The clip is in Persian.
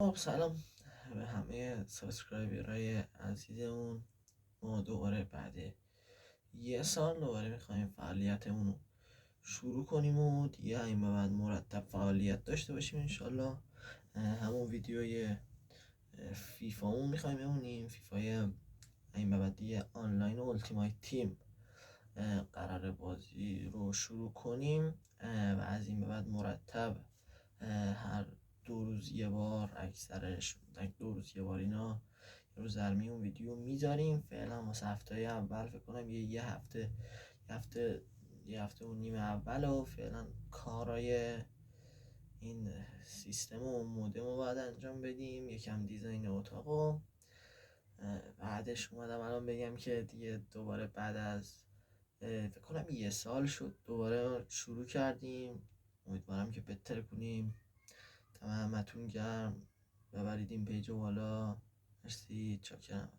خب سلام به همه سابسکرایبرهای عزیزمون. ما دوباره بعد یه سال دوباره میخوایم فعالیتمون رو شروع کنیم و دیگه این به بعد مرتب فعالیت داشته باشیم انشالله. همون ویدیوی فیفامون میخوایم بمونیم، فیفای این به بعد دیگه آنلاین و التیمایت تیم قرار بازی رو شروع کنیم و از این به بعد مرتب هر 2 روز یه بار، اکثرش 2 روز یه بار اینا یه روز در میون ویدیو میذاریم. فعلا واسه هفته اول فکر کنم یه هفته و نیم اول و فعلا کارای این سیستم و مودم رو باید انجام بدیم، یکم دیزاین اتاق و بعدش اومدم الان بگم که دیگه دوباره بعد از فکر کنم یه سال شد دوباره شروع کردیم. امیدوارم که بهتر کنیم. همتون گرم، ببرید این پیج بالا. مرسی، چاکرم.